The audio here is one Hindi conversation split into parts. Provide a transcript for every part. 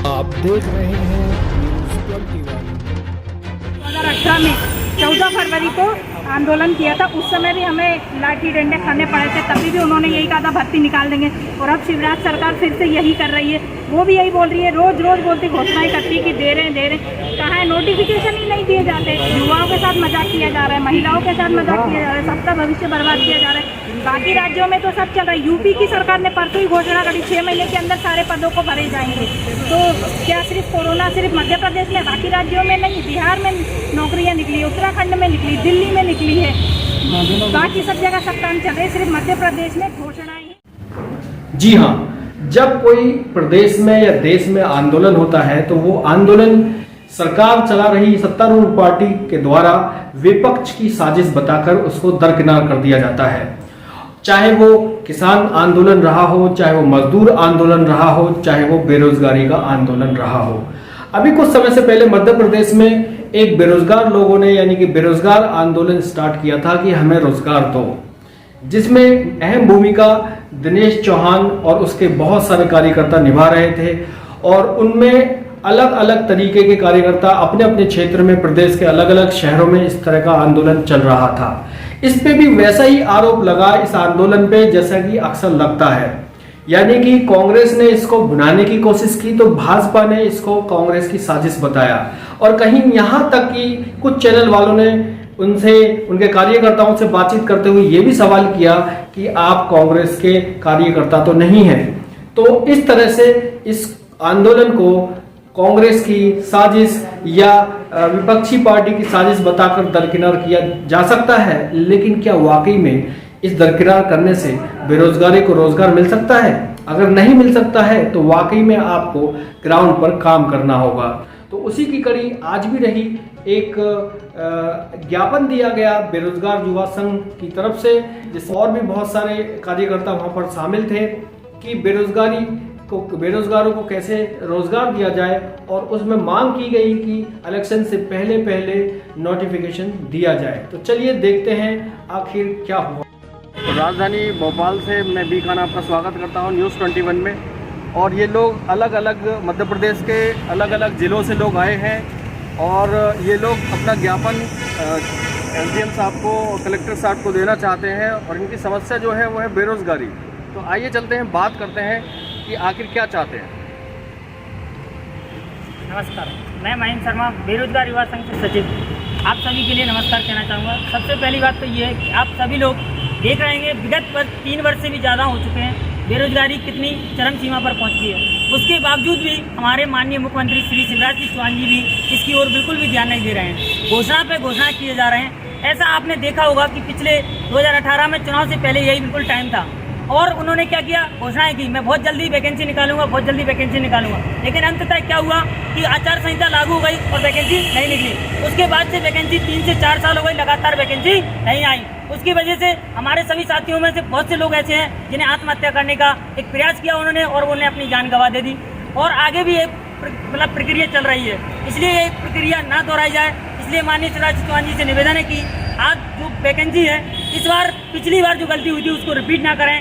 आप देख रहे हैं न्यूज़ 21। 2018 में 14 फरवरी को आंदोलन किया था। उस समय भी हमें लाठी डंडे खाने पड़े थे, तभी भी उन्होंने यही कहा था भर्ती निकाल देंगे। और अब शिवराज सरकार फिर से यही कर रही है, वो भी यही बोल रही है, रोज रोज बोलती घोषणाएं करती कि दे रहे हैं। कहाँ है? नोटिफिकेशन ही नहीं दिए जाते। युवाओं के साथ मजाक किया जा रहा है, महिलाओं के साथ मजाक किया जा रहा है, सबका भविष्य बर्बाद किया जा रहा है। बाकी राज्यों में तो सब चल रहा है। यूपी की सरकार ने परसों ही घोषणा करी 6 महीने के अंदर सारे पदों को भरे जाएंगे। तो क्या सिर्फ कोरोना सिर्फ मध्य प्रदेश में, बाकी राज्यों में नहीं? बिहार में नौकरियां निकली, उत्तराखंड में निकली, दिल्ली में निकली है, बाकी सब जगह सब काम चल रहे, सिर्फ मध्य प्रदेश में घोषणाएं। जी हाँ, जब कोई प्रदेश में या देश में आंदोलन होता है तो वो आंदोलन सरकार चला रही सत्तारूढ़ पार्टी के द्वारा विपक्ष की साजिश बताकर उसको दरकिनार कर दिया जाता है। चाहे वो किसान आंदोलन रहा हो, चाहे वो मजदूर आंदोलन रहा हो, चाहे वो बेरोजगारी का आंदोलन रहा हो। अभी कुछ समय से पहले मध्य प्रदेश में एक बेरोजगार लोगों ने यानी कि बेरोजगार आंदोलन स्टार्ट किया था कि हमें रोजगार दो, जिसमें अहम भूमिका दिनेश चौहान और उसके बहुत सारे कार्यकर्ता निभा रहे थे। और उनमें अलग अलग तरीके के कार्यकर्ता अपने अपने क्षेत्र में, प्रदेश के अलग अलग शहरों में इस तरह का आंदोलन चल रहा था। इस पे भी वैसा ही आरोप लगा इस आंदोलन पे जैसा कि अक्सर लगता है, यानी कि कांग्रेस ने इसको बुनाने की कोशिश की तो भाजपा ने इसको कांग्रेस की साजिश बताया। और कहीं यहाँ तक कि कुछ चैनल वालों ने उनसे, उनके कार्यकर्ताओं से बातचीत करते हुए ये भी सवाल किया कि आप कांग्रेस के कार्यकर्ता तो नहीं हैं। तो इस तरह से इस आंदोलन को कांग्रेस की साजिश या विपक्षी पार्टी की साजिश बताकर दरकिनार किया जा सकता है, लेकिन क्या वाकई में इस दरकिनार करने से बेरोजगारी को रोजगार मिल सकता है? अगर नहीं मिल सकता है तो वाकई में आपको ग्राउंड पर काम करना होगा। तो उसी की कड़ी आज भी रही। एक ज्ञापन दिया गया बेरोजगार युवा संघ की तरफ से, जिसमें और भी बहुत सारे कार्यकर्ता वहां पर शामिल थे कि बेरोजगारों को कैसे रोजगार दिया जाए। और उसमें मांग की गई कि इलेक्शन से पहले पहले नोटिफिकेशन दिया जाए। तो चलिए देखते हैं आखिर क्या हुआ। तो राजधानी भोपाल से मैं बी खान आपका स्वागत करता हूं न्यूज़ 21 में। और ये लोग अलग अलग मध्य प्रदेश के अलग अलग ज़िलों से लोग आए हैं और ये लोग अपना ज्ञापन एसडीएम साहब को, कलेक्टर साहब को देना चाहते हैं। और इनकी समस्या जो है वो है बेरोज़गारी। तो आइए चलते हैं, बात करते हैं कि आखिर क्या चाहते हैं। नमस्कार, मैं महेंद्र शर्मा, बेरोजगार युवा संघ के सचिव, आप सभी के लिए नमस्कार कहना चाहूँगा। सबसे पहली बात तो ये है कि आप सभी लोग देख रहे हैं विगत 3 वर्ष से भी ज़्यादा हो चुके हैं, बेरोजगारी कितनी चरम सीमा पर पहुंच गई है। उसके बावजूद भी हमारे माननीय मुख्यमंत्री श्री शिवराज सिंह चौहान जी भी इसकी ओर बिल्कुल भी ध्यान नहीं दे रहे हैं। घोषणा पे घोषणा किए जा रहे हैं। ऐसा आपने देखा होगा कि पिछले 2018 में चुनाव से पहले यही बिल्कुल टाइम था और उन्होंने क्या किया, घोषणाएं की, मैं बहुत जल्दी वैकेंसी निकालूंगा, बहुत जल्दी वैकेंसी निकालूंगा। लेकिन अंततः क्या हुआ कि आचार संहिता लागू हो गई और वैकेंसी नहीं निकली। उसके बाद से वैकेंसी 3 से 4 साल हो गई, लगातार वैकेंसी नहीं आई। उसकी वजह से हमारे सभी साथियों में से बहुत से लोग ऐसे हैं जिन्हें आत्महत्या करने का एक प्रयास किया उन्होंने और उन्होंने अपनी जान गंवा दे दी। और आगे भी एक प्रक्रिया चल रही है, इसलिए ये प्रक्रिया ना दोहराई जाए। इसलिए माननीय शिवराज सिंह चौहान जी से निवेदन है कि आज जो वैकेंसी है, इस बार पिछली बार जो गलती हुई थी उसको रिपीट ना करें,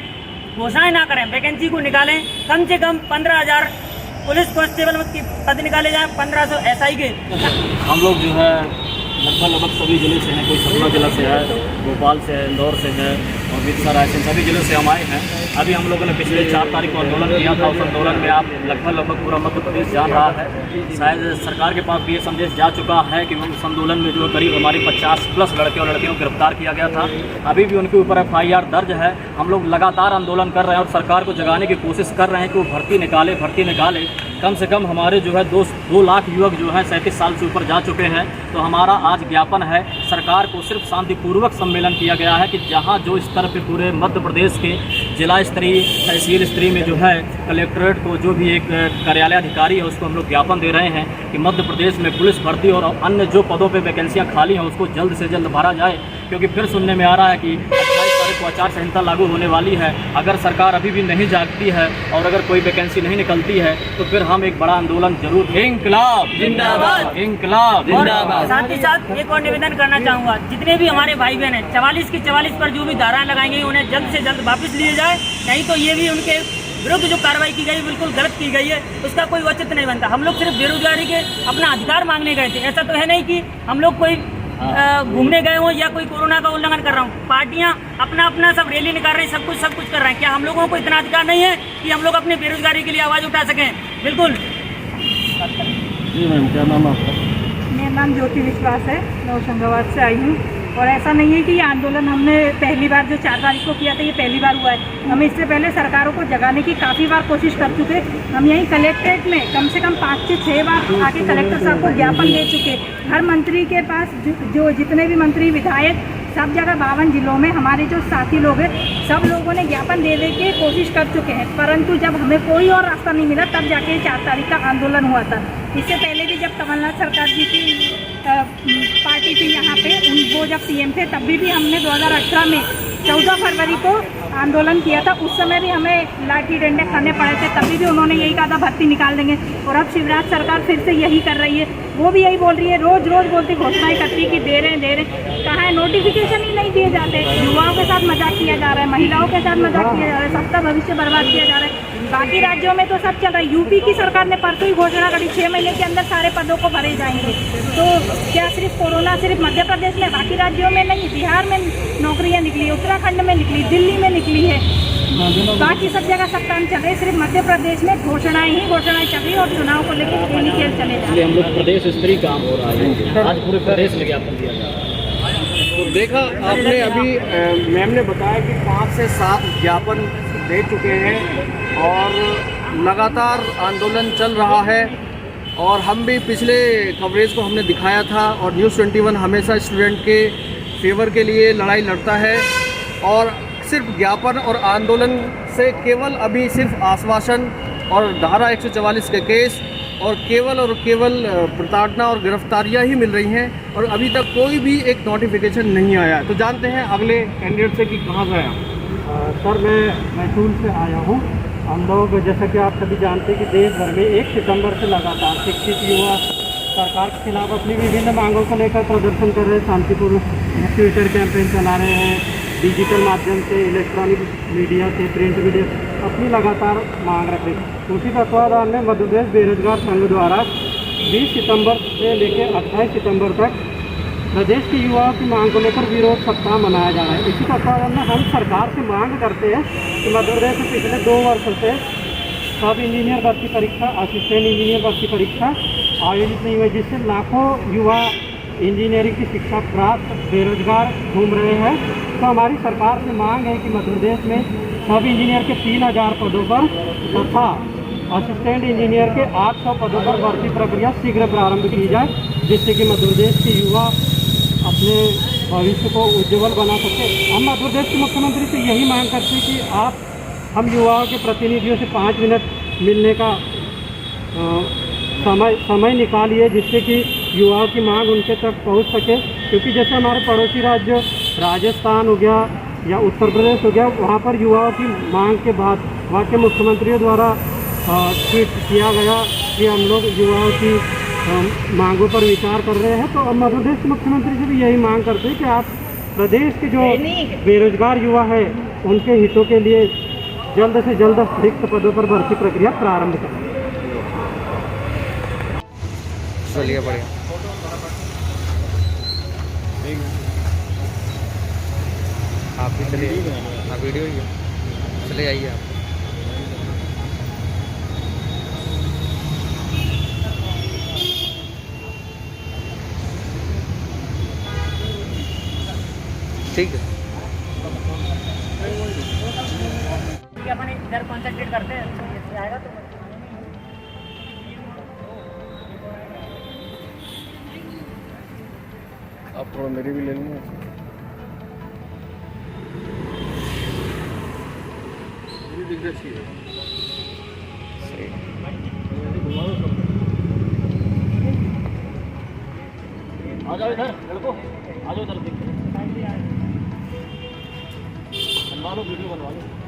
घोषणाएं ना करें, वैकेंसी को निकालें। कम से कम 15,000 पुलिस कांस्टेबल के पद निकाले जाएं, 1500 SI के। हम लोग जो है लगभग सभी जिले से हैं, कोई सतना जिला से है, भोपाल से है, इंदौर से है और विदिशा, रायसेन, सभी जिलों से हम आए हैं। अभी हम लोगों ने पिछले 4 तारीख को आंदोलन किया था। उस आंदोलन में आप लगभग पूरा मध्य प्रदेश जान रहा है। शायद सरकार के पास भी ये संदेश जा चुका है कि उस आंदोलन में जो करीब हमारे 50+ लड़के और लड़कियों को गिरफ्तार किया गया था। अभी भी उनके ऊपर FIR दर्ज है। हम लोग लगातार आंदोलन कर रहे हैं और सरकार को जगाने की कोशिश कर रहे हैं कि वो भर्ती निकाले। कम से कम हमारे जो है 2 लाख युवक जो है 37 साल से ऊपर जा चुके हैं। तो हमारा आज ज्ञापन है सरकार को, सिर्फ शांतिपूर्वक सम्मेलन किया गया है कि जहां जो स्तर पे पूरे मध्य प्रदेश के जिला स्तरीय, तहसील स्तरीय में जो है कलेक्ट्रेट को जो भी एक कार्यालय अधिकारी है उसको हम लोग ज्ञापन दे रहे हैं कि मध्य प्रदेश में पुलिस भर्ती और अन्य जो पदों पे वैकेंसियां खाली हैं उसको जल्द से जल्द भरा जाए। क्योंकि फिर सुनने में आ रहा है कि 28 तारीख को आचार संहिता लागू होने वाली है। अगर सरकार अभी भी नहीं जागती है और अगर कोई वैकेंसी नहीं निकलती है तो फिर हम एक बड़ा आंदोलन जरूर, इंकलाब जिंदाबाद, इंकलाब जिंदाबाद। साथ ही साथ एक और निवेदन करना चाहूँगा, जितने भी हमारे भाई बहन हैं 44 की 44 पर जो भी धाराएं लगाई गई उन्हें जल्द से जल्द वापस लिए जाए, नहीं तो ये भी उनके विरुद्ध जो कार्रवाई की गई बिल्कुल गलत की गई है, उसका कोई औचित्य नहीं बनता। हम लोग सिर्फ बेरोजगारी के अपना अधिकार मांगने गए थे। ऐसा तो है नहीं कि हम लोग कोई घूमने गए हों या कोई कोरोना का उल्लंघन कर रहा हूँ। पार्टियां अपना अपना सब रैली निकाल रही हैं, सब कुछ कर रहे हैं। क्या हम लोगों को इतना अधिकार नहीं है कि हम लोग अपनी बेरोजगारी के लिए आवाज़ उठा सकें? बिल्कुल। जी मैम, क्या नाम है आपका? मेरा नाम ज्योति विश्वास है, मैं होशंगाबाद से आई हूँ। और ऐसा नहीं है कि ये आंदोलन हमने पहली बार जो 4 तारीख को किया था ये पहली बार हुआ है। हम इससे पहले सरकारों को जगाने की काफ़ी बार कोशिश कर चुके। हम यहीं कलेक्ट्रेट में कम से कम 5 से 6 बार आके कलेक्टर साहब को ज्ञापन दे चुके। हर मंत्री के पास जो जितने भी मंत्री विधायक सब जगह 52 जिलों में हमारे जो साथी लोग हैं सब लोगों ने ज्ञापन दे के कोशिश कर चुके हैं, परंतु जब हमें कोई और रास्ता नहीं मिला तब जाके 4 तारीख का आंदोलन हुआ था। इससे पहले भी जब कमलनाथ सरकार जी की पार्टी थी यहाँ पे, वो जब सीएम थे तब भी हमने 2018 में 14 फरवरी को आंदोलन किया था। उस समय भी हमें लाठी डंडे खाने पड़े थे, तभी भी उन्होंने यही कहा था भर्ती निकाल देंगे। और अब शिवराज सरकार फिर से यही कर रही है, वो भी यही बोल रही है, रोज बोलती घोषणाएं करती कि दे रहे हैं। कहाँ है? नोटिफिकेशन ही नहीं दिए जाते। युवाओं के साथ मजाक किया जा रहा है, महिलाओं के साथ मजाक किया जा रहा है, सबका भविष्य बर्बाद किया जा रहा है। बाकी राज्यों में तो सब चल रहा है। यूपी की सरकार ने परसों ही घोषणा करी 6 महीने के अंदर सारे पदों को भरे जाएंगे। तो क्या सिर्फ कोरोना सिर्फ मध्य प्रदेश में, बाकी राज्यों में नहीं? बिहार में नौकरियां निकली, उत्तराखंड में निकली, दिल्ली में निकली है, बाकी सब जगह सब काम चल रहे। सिर्फ मध्य प्रदेश में घोषणाएं चल रही और चुनाव को लेकर खेल चले जा रहे हैं। हम लोग प्रदेश स्तरीय काम हो रहा है, आज पूरे प्रदेश में ज्ञापन दिया जा रहा है। तो देखा आपने अभी मैम ने बताया कि 5 से 7 ज्ञापन दे चुके हैं और लगातार आंदोलन चल रहा है। और हम भी पिछले कवरेज को हमने दिखाया था और न्यूज़ 21 हमेशा स्टूडेंट के फेवर के लिए लड़ाई लड़ता है। और सिर्फ ज्ञापन और आंदोलन से केवल अभी सिर्फ आश्वासन और धारा 144 के केस और केवल प्रताड़ना और गिरफ्तारियां ही मिल रही हैं और अभी तक कोई भी एक नोटिफिकेशन नहीं आया। तो जानते हैं अगले कैंडिडेट से कि कहाँ गए आप? सर, मैं मैसूर से आया हूँ। हम लोग जैसा कि आप सभी जानते हैं कि देश भर में 1 सितंबर से लगातार शिक्षित युवा सरकार के खिलाफ अपनी विभिन्न मांगों को लेकर प्रदर्शन कर रहे हैं, शांतिपूर्ण ट्विटर कैंपेन चला रहे हैं, डिजिटल माध्यम से, इलेक्ट्रॉनिक मीडिया से, प्रिंट मीडिया अपनी लगातार मांग रख रहे हैं। उसी तत्वाधान में मध्य प्रदेश बेरोजगार संघ द्वारा 20 सितंबर से लेकर 28 सितंबर तक प्रदेश के युवाओं की मांग को लेकर विरोध सप्ताह मनाया जा रहा है। इसी तत्वाधान में हम सरकार से मांग करते हैं कि मध्य प्रदेश में पिछले 2 वर्षों से सब इंजीनियर भर्ती परीक्षा, असिस्टेंट इंजीनियर भर्ती परीक्षा आयोजित नहीं हुई, जिससे लाखों युवा इंजीनियरिंग की शिक्षा प्राप्त बेरोजगार घूम रहे हैं। तो हमारी सरकार से मांग है कि मध्य प्रदेश में सब इंजीनियर के 3000 पदों पर तथा असिस्टेंट इंजीनियर के 800 पदों पर भर्ती प्रक्रिया शीघ्र प्रारंभ की जाए, जिससे कि मध्य प्रदेश के युवा अपने भविष्य को उज्ज्वल बना सके। हम मध्य प्रदेश के मुख्यमंत्री से यही मांग करते हैं कि आप हम युवाओं के प्रतिनिधियों से 5 मिनट मिलने का समय निकालिए, जिससे कि युवाओं की मांग उनके तक पहुंच सके। क्योंकि जैसे हमारे पड़ोसी राज्य राजस्थान हो गया या उत्तर प्रदेश हो गया, वहाँ पर युवाओं की मांग के बाद वहाँ के मुख्यमंत्रियों द्वारा ट्वीट किया गया कि हम लोग युवाओं की मांगों पर विचार कर रहे हैं। तो अब मध्य प्रदेश के मुख्यमंत्री से भी यही मांग करते हैं कि आप प्रदेश के जो बेरोजगार युवा है उनके हितों के लिए जल्द से जल्द रिक्त पदों पर भर्ती प्रक्रिया प्रारंभ करें। चलिए बढ़िया। आप भी चलिए, हाँ वीडियो ही है, चले आइए आप। ठीक है, अपन इधर कॉन्सेंट्रेट करते हैं, आएगा तो आप थोड़ा मेरी भी ले लेंगे। आ जाओ इधर लड़को, आ जाओ इधर, बनवा लो वीडियो बनवा लो।